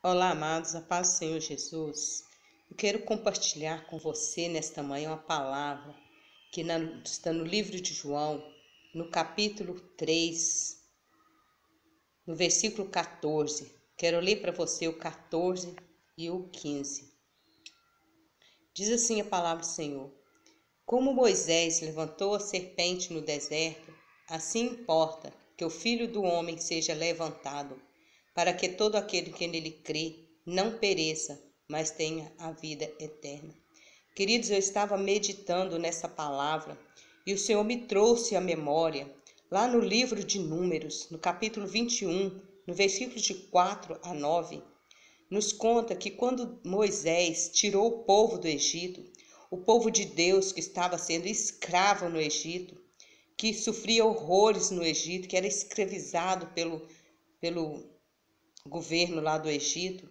Olá, amados, a paz do Senhor Jesus. Eu quero compartilhar com você nesta manhã uma palavra que está no livro de João, no capítulo 3, no versículo 14. Quero ler para você o 14 e o 15. Diz assim a palavra do Senhor: Como Moisés levantou a serpente no deserto, assim importa que o Filho do Homem seja levantado, para que todo aquele que nele crê não pereça, mas tenha a vida eterna. Queridos, eu estava meditando nessa palavra e o Senhor me trouxe à memória, lá no livro de Números, no capítulo 21, no versículo de 4 a 9, nos conta que quando Moisés tirou o povo do Egito, o povo de Deus que estava sendo escravo no Egito, que sofria horrores no Egito, que era escravizado pelo governo lá do Egito,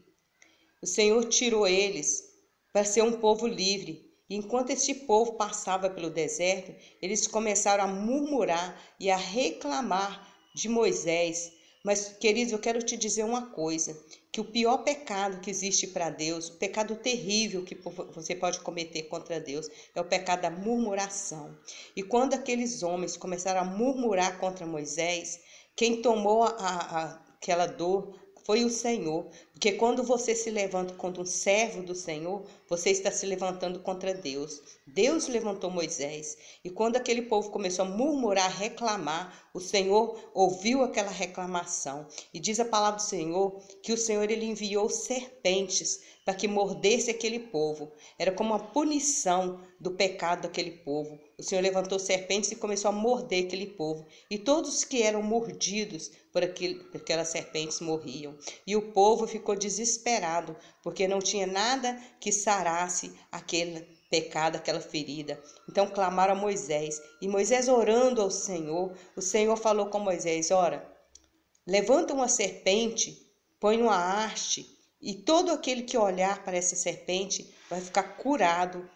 o Senhor tirou eles para ser um povo livre. E enquanto este povo passava pelo deserto, eles começaram a murmurar e a reclamar de Moisés. Mas, queridos, eu quero te dizer uma coisa, que o pior pecado que existe para Deus, o pecado terrível que você pode cometer contra Deus, é o pecado da murmuração. E quando aqueles homens começaram a murmurar contra Moisés, quem tomou aquela dor foi o Senhor, porque quando você se levanta contra um servo do Senhor, você está se levantando contra Deus. Deus levantou Moisés, e quando aquele povo começou a murmurar, reclamar, o Senhor ouviu aquela reclamação. E diz a palavra do Senhor que o Senhor ele enviou serpentes para que mordesse aquele povo. Era como uma punição do pecado daquele povo. O Senhor levantou serpentes e começou a morder aquele povo. E todos que eram mordidos por aquelas serpentes morriam. E o povo ficou desesperado, porque não tinha nada que sarasse aquele pecado, aquela ferida. Então clamaram a Moisés. E Moisés orando ao Senhor, o Senhor falou com Moisés: ora, levanta uma serpente, põe uma haste, e todo aquele que olhar para essa serpente vai ficar curado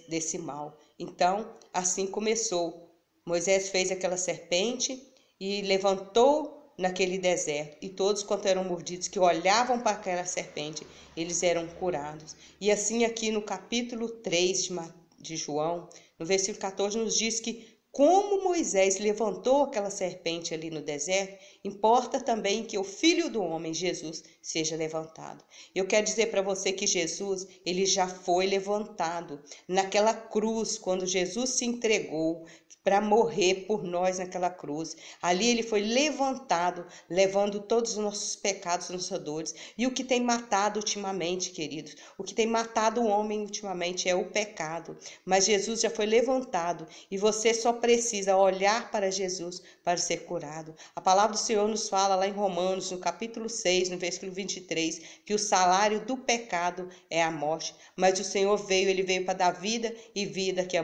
desse mal. Então, assim começou. Moisés fez aquela serpente e levantou naquele deserto. E todos quanto eram mordidos, que olhavam para aquela serpente, eles eram curados. E assim aqui no capítulo 3 de João, no versículo 14, nos diz que como Moisés levantou aquela serpente ali no deserto, importa também que o Filho do Homem, Jesus, seja levantado. Eu quero dizer para você que Jesus, ele já foi levantado naquela cruz, quando Jesus se entregou para morrer por nós naquela cruz. Ali ele foi levantado, levando todos os nossos pecados, nossas dores. E o que tem matado ultimamente, queridos, o que tem matado o homem ultimamente é o pecado. Mas Jesus já foi levantado e você só precisa olhar para Jesus para ser curado. A palavra do Senhor nos fala lá em Romanos, no capítulo 6, no versículo 23, que o salário do pecado é a morte. Mas o Senhor veio, ele veio para dar vida e vida que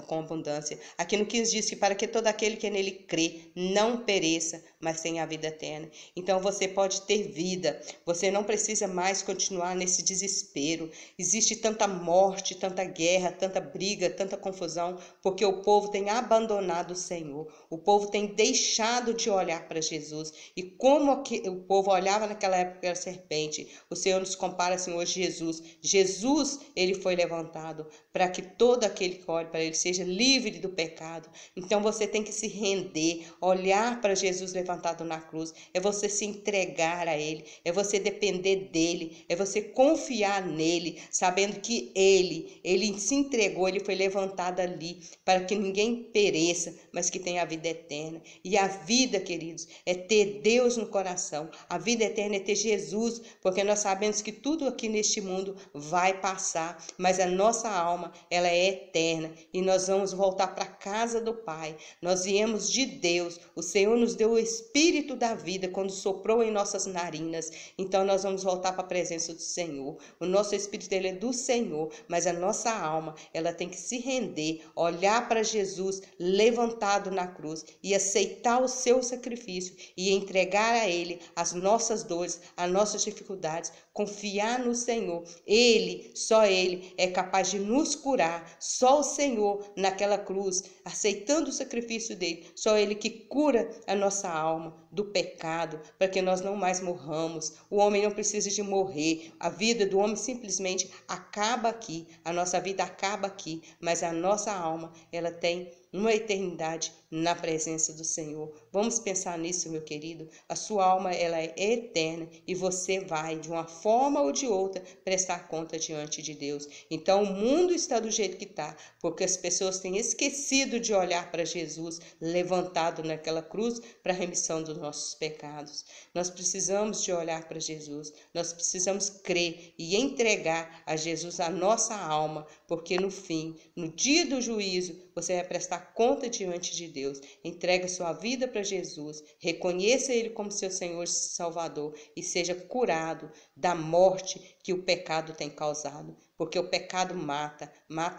com abundância. Aqui no 15 diz que para que todo aquele que nele crê não pereça, mas tenha a vida eterna. Então você pode ter vida, você não precisa mais continuar nesse desespero. Existe tanta morte, tanta guerra, tanta briga, tanta confusão, porque o povo tem abandonado o Senhor, o povo tem deixado de olhar para Jesus. E como o povo olhava naquela época a serpente, o Senhor nos compara assim hoje Jesus. Jesus, ele foi levantado para que todo aquele que olhe para ele seja livre do pecado. Então você tem que se render, olhar para Jesus levantado na cruz, é você se entregar a ele, é você depender dele, é você confiar nele, sabendo que ele se entregou, ele foi levantado ali para que ninguém pereça, mas que tenha a vida eterna. E a vida, queridos, é ter Deus no coração. A vida eterna é ter Jesus, porque nós sabemos que tudo aqui neste mundo vai passar, mas a nossa alma, ela é eterna e nós vamos voltar para a casa do Pai. Nós viemos de Deus. O Senhor nos deu o Espírito da vida quando soprou em nossas narinas. Então nós vamos voltar para a presença do Senhor. O nosso Espírito ele é do Senhor, mas a nossa alma, ela tem que se render, olhar para Jesus levantado na cruz e aceitar o seu sacrifício e entregar a ele as nossas dores, as nossas dificuldades, confiar no Senhor. Ele, só ele é capaz de nos curar. Só o Senhor naquela cruz, aceitando o sacrifício dele, só ele que cura a nossa alma, do pecado, para que nós não mais morramos. O homem não precisa de morrer. A vida do homem simplesmente acaba aqui. A nossa vida acaba aqui, mas a nossa alma, ela tem uma eternidade na presença do Senhor. Vamos pensar nisso, meu querido. A sua alma, ela é eterna e você vai, de uma forma ou de outra, prestar conta diante de Deus. Então, o mundo está do jeito que está, porque as pessoas têm esquecido de olhar para Jesus levantado naquela cruz para a remissão dos nossos pecados. Nós precisamos de olhar para Jesus. Nós precisamos crer e entregar a Jesus a nossa alma, porque no fim, no dia do juízo, você vai prestar conta diante de Deus. Entrega sua vida para Jesus, reconheça Ele como seu Senhor e Salvador e seja curado da morte que o pecado tem causado. Porque o pecado mata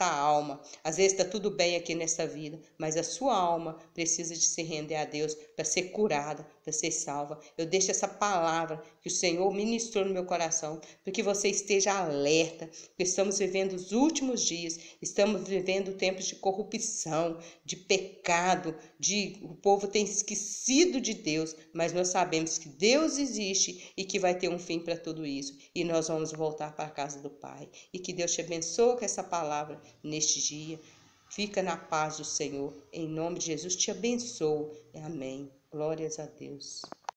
a alma. Às vezes está tudo bem aqui nessa vida, mas a sua alma precisa de se render a Deus para ser curada, para ser salva. Eu deixo essa palavra que o Senhor ministrou no meu coração, para que você esteja alerta, porque estamos vivendo os últimos dias, estamos vivendo tempos de corrupção, de pecado, o povo tem esquecido de Deus, mas nós sabemos que Deus existe e que vai ter um fim para tudo isso, e nós vamos voltar para a casa do Pai. E que Deus te abençoe com essa palavra neste dia. Fica na paz do Senhor. Em nome de Jesus te abençoo. Amém. Glórias a Deus.